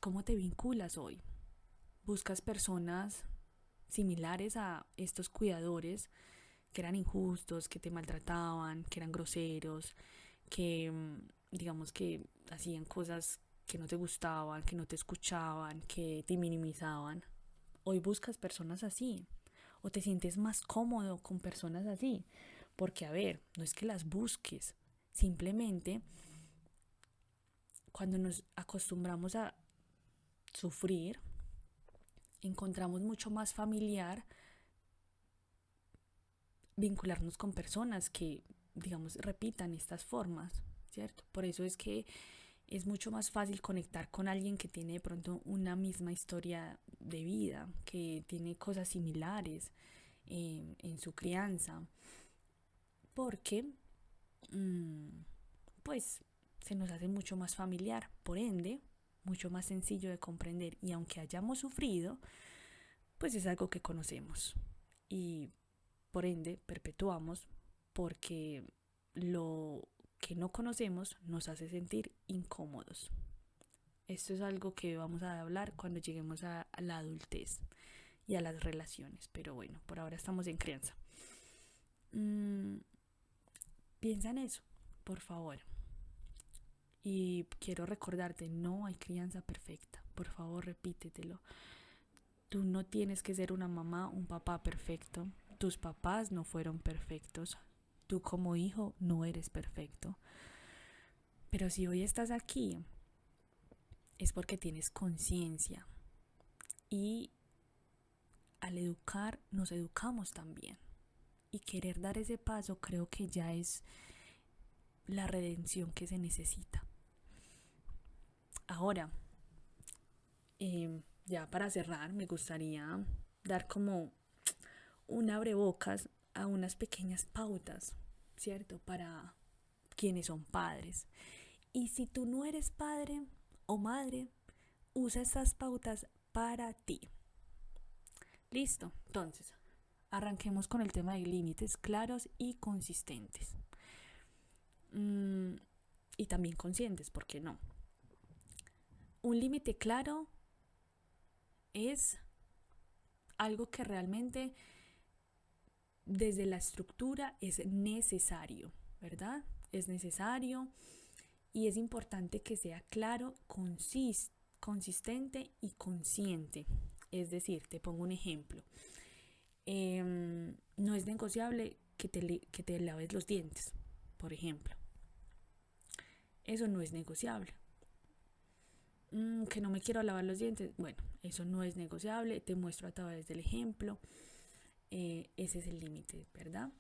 ¿cómo te vinculas hoy? ¿Buscas personas similares a estos cuidadores que eran injustos, que te maltrataban, que eran groseros, que digamos que hacían cosas que no te gustaban, que no te escuchaban, que te minimizaban? Hoy buscas personas así o te sientes más cómodo con personas así, porque a ver, no es que las busques, simplemente cuando nos acostumbramos a sufrir, encontramos mucho más familiar vincularnos con personas que, digamos, repitan estas formas, ¿cierto? Por eso es que es mucho más fácil conectar con alguien que tiene de pronto una misma historia de vida, que tiene cosas similares en su crianza, porque pues se nos hace mucho más familiar, por ende, mucho más sencillo de comprender, y aunque hayamos sufrido, pues es algo que conocemos y por ende perpetuamos, porque lo que no conocemos nos hace sentir incómodos. Esto es algo que vamos a hablar cuando lleguemos a la adultez y a las relaciones, pero bueno, por ahora estamos en crianza. Piensa en eso, por favor. Y quiero recordarte, no hay crianza perfecta. Por favor, repítetelo. Tú no tienes que ser una mamá, un papá perfecto. Tus papás no fueron perfectos. Tú como hijo no eres perfecto. Pero si hoy estás aquí, es porque tienes conciencia. Y al educar, nos educamos también. Y querer dar ese paso creo que ya es la redención que se necesita. Ahora, ya para cerrar, me gustaría dar como un abrebocas a unas pequeñas pautas, ¿cierto? Para quienes son padres. Y si tú no eres padre o madre, usa estas pautas para ti. Listo, entonces, arranquemos con el tema de límites claros y consistentes. Y también conscientes, ¿por qué no? Un límite claro es algo que realmente desde la estructura es necesario, ¿verdad? Es necesario y es importante que sea claro, consistente y consciente. Es decir, te pongo un ejemplo. No es negociable que te laves los dientes, por ejemplo. Eso no es negociable. Que no me quiero lavar los dientes, bueno, eso no es negociable, te muestro a través del ejemplo. Ese es el límite, ¿verdad?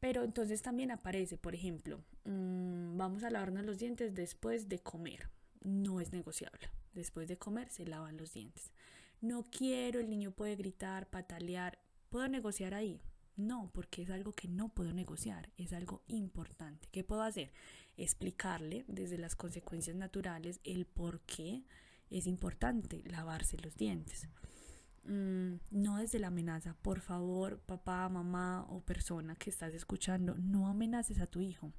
Pero entonces también aparece, por ejemplo, vamos a lavarnos los dientes después de comer. No es negociable. Después de comer se lavan los dientes. No quiero, el niño puede gritar, patalear. ¿Puedo negociar ahí? No, porque es algo que no puedo negociar, es algo importante. ¿Qué puedo hacer? Explicarle desde las consecuencias naturales el por qué es importante lavarse los dientes. No desde la amenaza. Por favor, papá, mamá o persona que estás escuchando, no amenaces a tu hijo.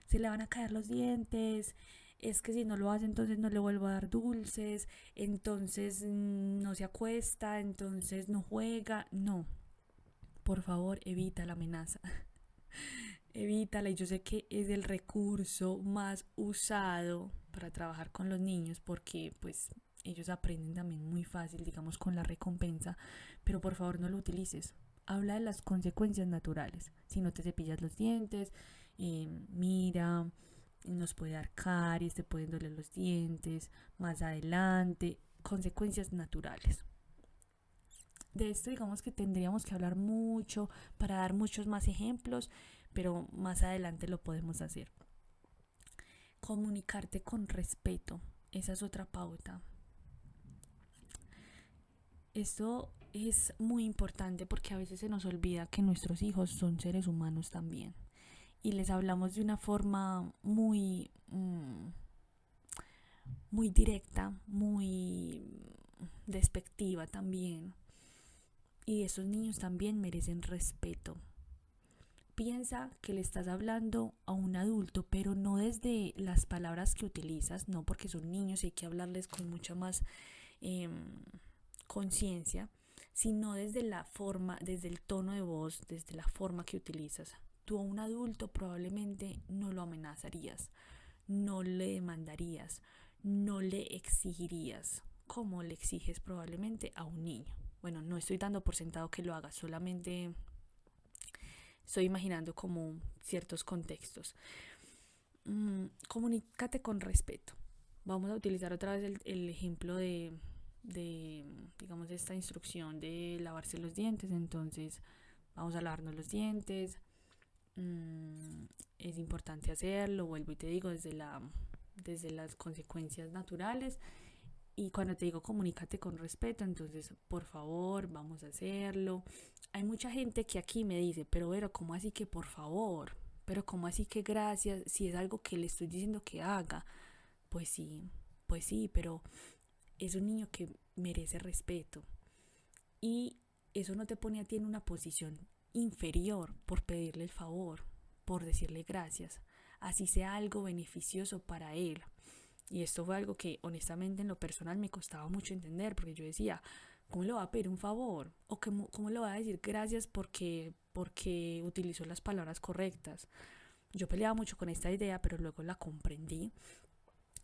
Se le van a caer los dientes, es que si no lo hace entonces no le vuelvo a dar dulces, entonces no se acuesta, entonces no juega. No, por favor, evita la amenaza. Evítala, y yo sé que es el recurso más usado para trabajar con los niños porque pues ellos aprenden también muy fácil, digamos, con la recompensa, pero por favor no lo utilices. Habla de las consecuencias naturales. Si no te cepillas los dientes, mira, nos puede dar caries, te pueden doler los dientes, más adelante, consecuencias naturales. De esto digamos que tendríamos que hablar mucho para dar muchos más ejemplos, pero más adelante lo podemos hacer. Comunicarte con respeto, esa es otra pauta. Esto es muy importante porque a veces se nos olvida que nuestros hijos son seres humanos también. Y les hablamos de una forma muy directa, muy despectiva también. Y esos niños también merecen respeto. Piensa que le estás hablando a un adulto, pero no desde las palabras que utilizas, no, porque son niños y hay que hablarles con mucha más conciencia, sino desde la forma, desde el tono de voz, desde la forma que utilizas. Tú a un adulto probablemente no lo amenazarías, no le demandarías, no le exigirías como le exiges probablemente a un niño. Bueno, no estoy dando por sentado que lo hagas, solamente estoy imaginando como ciertos contextos. Comunícate con respeto. Vamos a utilizar otra vez el ejemplo de digamos, esta instrucción de lavarse los dientes. Entonces, vamos a lavarnos los dientes. Es importante hacerlo, vuelvo y te digo, desde las consecuencias naturales. Y cuando te digo comunícate con respeto, entonces por favor, vamos a hacerlo. Hay mucha gente que aquí me dice, pero ¿cómo así que por favor? Pero ¿cómo así que gracias? Si es algo que le estoy diciendo que haga. Pues sí, pero es un niño que merece respeto. Y eso no te pone a ti en una posición inferior por pedirle el favor, por decirle gracias, así sea algo beneficioso para él. Y esto fue algo que honestamente en lo personal me costaba mucho entender, porque yo decía, ¿cómo le va a pedir un favor? ¿O cómo le va a decir gracias porque utilizó las palabras correctas? Yo peleaba mucho con esta idea, pero luego la comprendí.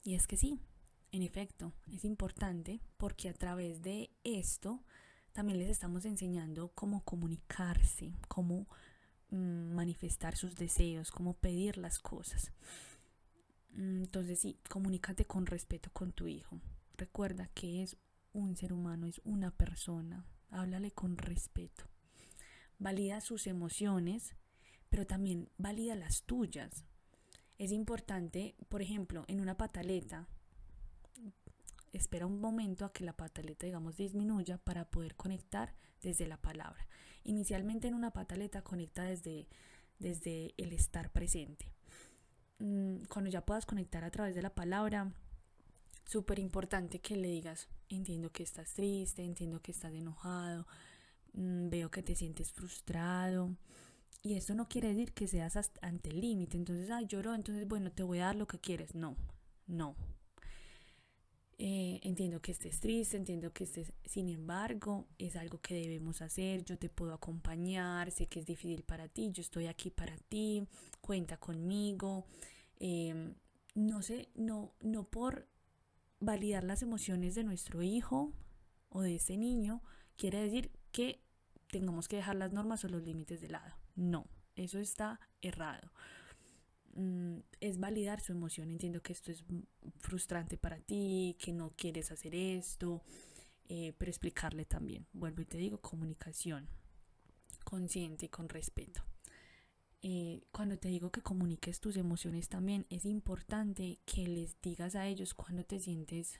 Y es que sí, en efecto, es importante porque a través de esto también les estamos enseñando cómo comunicarse, cómo manifestar sus deseos, cómo pedir las cosas. Entonces sí, comunícate con respeto con tu hijo. Recuerda que es un ser humano, es una persona. Háblale con respeto. Valida sus emociones, pero también valida las tuyas. Es importante, por ejemplo, en una pataleta, espera un momento a que la pataleta, digamos, disminuya para poder conectar desde la palabra. Inicialmente en una pataleta conecta desde el estar presente. Cuando ya puedas conectar a través de la palabra, súper importante que le digas: entiendo que estás triste, entiendo que estás enojado, veo que te sientes frustrado. Y esto no quiere decir que seas ante el límite. Entonces, lloró, entonces bueno, te voy a dar lo que quieres. No, no. Entiendo que estés triste, entiendo que estés, sin embargo, es algo que debemos hacer, yo te puedo acompañar, sé que es difícil para ti, yo estoy aquí para ti, cuenta conmigo. No sé, no por validar las emociones de nuestro hijo o de ese niño quiere decir que tengamos que dejar las normas o los límites de lado. No, eso está errado. Es validar su emoción. Entiendo que esto es frustrante para ti, que no quieres hacer esto, pero explicarle también. Vuelvo y te digo, comunicación consciente y con respeto. Cuando te digo que comuniques tus emociones también, es importante que les digas a ellos cuando te sientes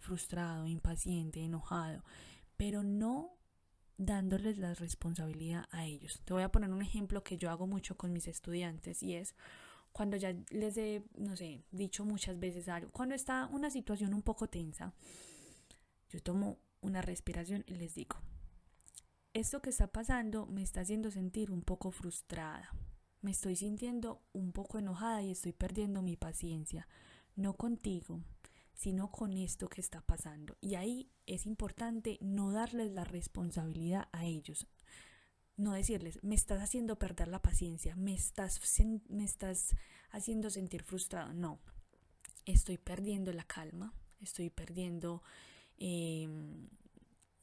frustrado, impaciente, enojado, pero no dándoles la responsabilidad a ellos. Te voy a poner un ejemplo que yo hago mucho con mis estudiantes, y es cuando ya les he, no sé, dicho muchas veces algo, cuando está una situación un poco tensa, yo tomo una respiración y les digo: esto que está pasando me está haciendo sentir un poco frustrada, me estoy sintiendo un poco enojada y estoy perdiendo mi paciencia, no contigo, sino con esto que está pasando. Y ahí es importante no darles la responsabilidad a ellos. No decirles: me estás haciendo perder la paciencia, me estás haciendo sentir frustrado. No, estoy perdiendo la calma, estoy perdiendo,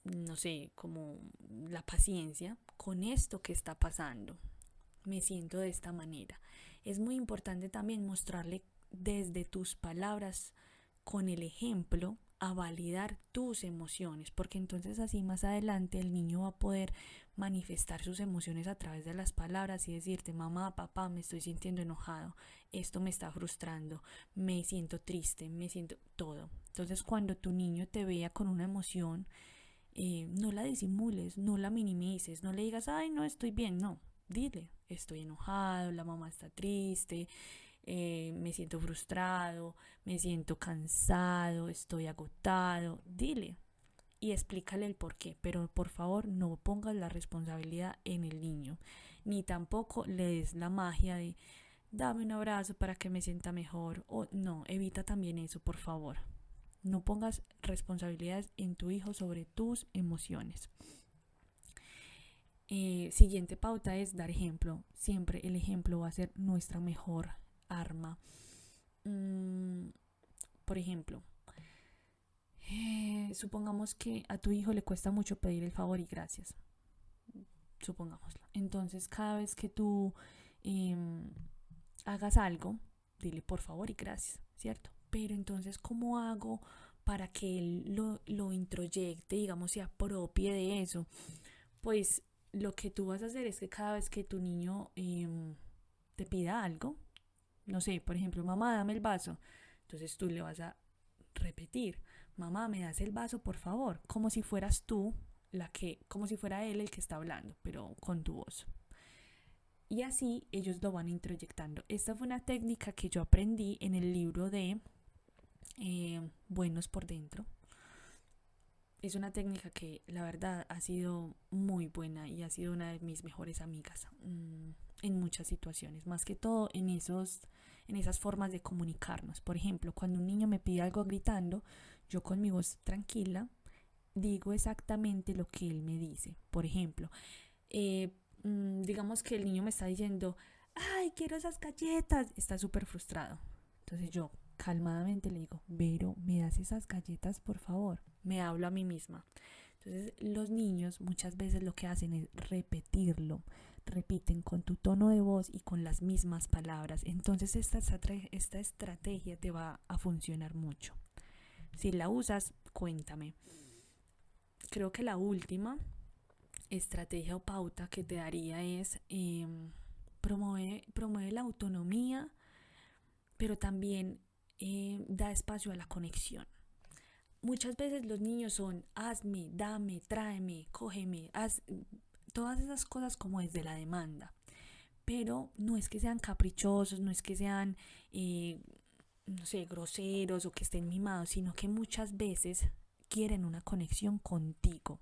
no sé, como la paciencia con esto que está pasando. Me siento de esta manera. Es muy importante también mostrarle desde tus palabras, con el ejemplo, a validar tus emociones, porque entonces así más adelante el niño va a poder manifestar sus emociones a través de las palabras y decirte: mamá, papá, me estoy sintiendo enojado, esto me está frustrando, me siento triste, me siento todo. Entonces cuando tu niño te vea con una emoción, no la disimules, no la minimices, no le digas: ay, no, estoy bien. No, dile: estoy enojado, la mamá está triste, me siento frustrado, me siento cansado, estoy agotado. Dile y explícale el por qué, pero por favor no pongas la responsabilidad en el niño, ni tampoco le des la magia de: dame un abrazo para que me sienta mejor. O no, evita también eso, por favor. No pongas responsabilidades en tu hijo sobre tus emociones. Siguiente pauta es dar ejemplo. Siempre el ejemplo va a ser nuestra mejor arma. Por ejemplo, supongamos que a tu hijo le cuesta mucho pedir el favor y gracias. Supongámoslo. Entonces, cada vez que tú hagas algo, dile por favor y gracias, ¿cierto? Pero entonces, ¿cómo hago para que él lo introyecte, digamos, se apropie de eso? Pues lo que tú vas a hacer es que cada vez que tu niño te pida algo, no sé, por ejemplo: mamá, dame el vaso. Entonces tú le vas a repetir: mamá, me das el vaso, por favor, como si fueras tú como si fuera él el que está hablando, pero con tu voz. Y así ellos lo van introyectando. Esta fue una técnica que yo aprendí en el libro de Buenos por Dentro. Es una técnica que la verdad ha sido muy buena y ha sido una de mis mejores amigas en muchas situaciones, más que todo en esas formas de comunicarnos. Por ejemplo, cuando un niño me pide algo gritando, yo con mi voz tranquila digo exactamente lo que él me dice. Por ejemplo, digamos que el niño me está diciendo: ay, quiero esas galletas, está súper frustrado. Entonces yo calmadamente le digo: Vero, ¿me das esas galletas, por favor? Me hablo a mí misma. Entonces los niños muchas veces lo que hacen es repetirlo. repiten con tu tono de voz y con las mismas palabras. Entonces esta estrategia te va a funcionar mucho. Si la usas, cuéntame. Creo que la última estrategia o pauta que te daría es promueve la autonomía, pero también da espacio a la conexión. Muchas veces los niños son hazme, dame, tráeme, cógeme, haz todas esas cosas como desde la demanda. Pero no es que sean caprichosos, no es que sean, no sé, groseros o que estén mimados, sino que muchas veces quieren una conexión contigo.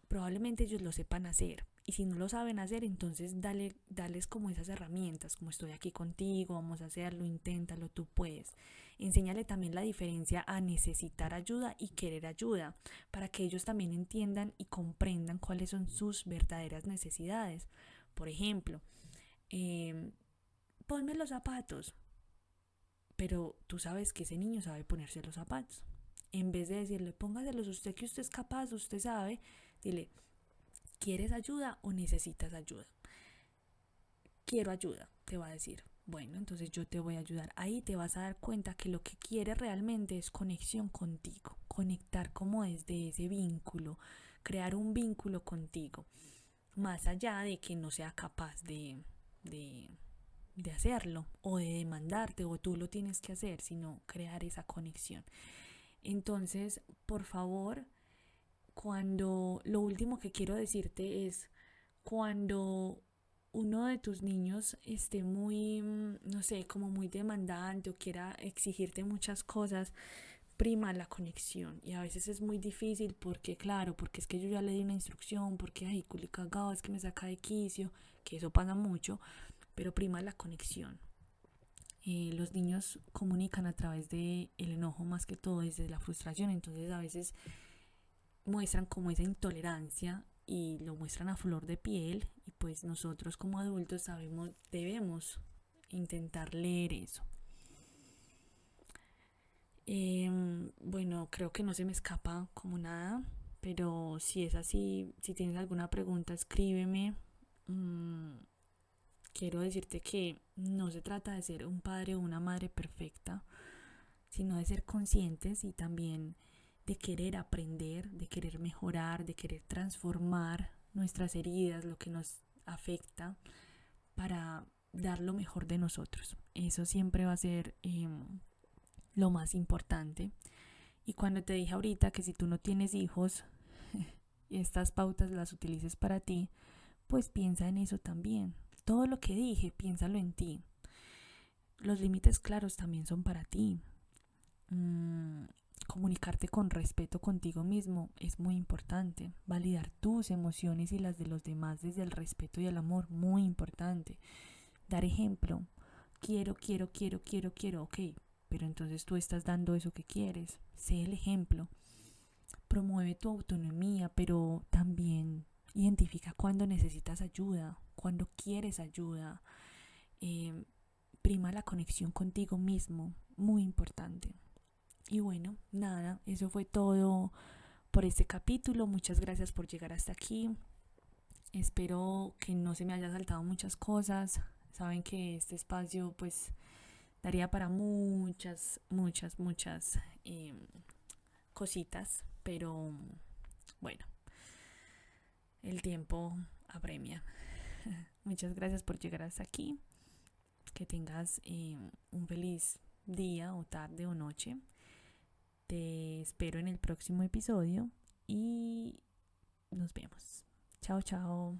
Probablemente ellos lo sepan hacer. Y si no lo saben hacer, entonces dales como esas herramientas, como estoy aquí contigo, vamos a hacerlo, inténtalo, tú puedes. Enséñale también la diferencia a necesitar ayuda y querer ayuda, para que ellos también entiendan y comprendan cuáles son sus verdaderas necesidades. Por ejemplo, ponme los zapatos, pero tú sabes que ese niño sabe ponerse los zapatos. En vez de decirle, póngaselos usted que usted es capaz, usted sabe, dile, ¿quieres ayuda o necesitas ayuda? Quiero ayuda, te va a decir. Bueno, entonces yo te voy a ayudar. Ahí te vas a dar cuenta que lo que quiere realmente es conexión contigo. Conectar como desde ese vínculo. Crear un vínculo contigo. Más allá de que no sea capaz de hacerlo o de demandarte o tú lo tienes que hacer, sino crear esa conexión. Entonces, por favor, cuando lo último que quiero decirte es cuando uno de tus niños esté muy, no sé, como muy demandante o quiera exigirte muchas cosas, prima la conexión. Y a veces es muy difícil porque, claro, porque es que yo ya le di una instrucción, porque, ay, culi cagado, es que me saca de quicio, que eso pasa mucho, pero prima la conexión. Los niños comunican a través de el enojo más que todo, desde la frustración, entonces a veces muestran como esa intolerancia y lo muestran a flor de piel y pues nosotros como adultos debemos intentar leer eso. Bueno, creo que no se me escapa como nada, pero si es así, si tienes alguna pregunta, escríbeme. Quiero decirte que no se trata de ser un padre o una madre perfecta, sino de ser conscientes y también de querer aprender, de querer mejorar, de querer transformar nuestras heridas, lo que nos afecta, para dar lo mejor de nosotros. Eso siempre va a ser lo más importante. Y cuando te dije ahorita que si tú no tienes hijos y estas pautas las utilices para ti, pues piensa en eso también. Todo lo que dije, piénsalo en ti. Los límites claros también son para ti. Comunicarte con respeto contigo mismo es muy importante. Validar tus emociones y las de los demás desde el respeto y el amor, muy importante. Dar ejemplo. Quiero, ok. Pero entonces tú estás dando eso que quieres. Sé el ejemplo. Promueve tu autonomía, pero también identifica cuando necesitas ayuda, cuando quieres ayuda. Prima la conexión contigo mismo, muy importante. Y bueno, nada, eso fue todo por este capítulo. Muchas gracias por llegar hasta aquí. Espero que no se me haya saltado muchas cosas. Saben que este espacio pues daría para muchas cositas, pero bueno, el tiempo apremia. Muchas gracias por llegar hasta aquí. Que tengas un feliz día o tarde o noche. Te espero en el próximo episodio y nos vemos. Chao, chao.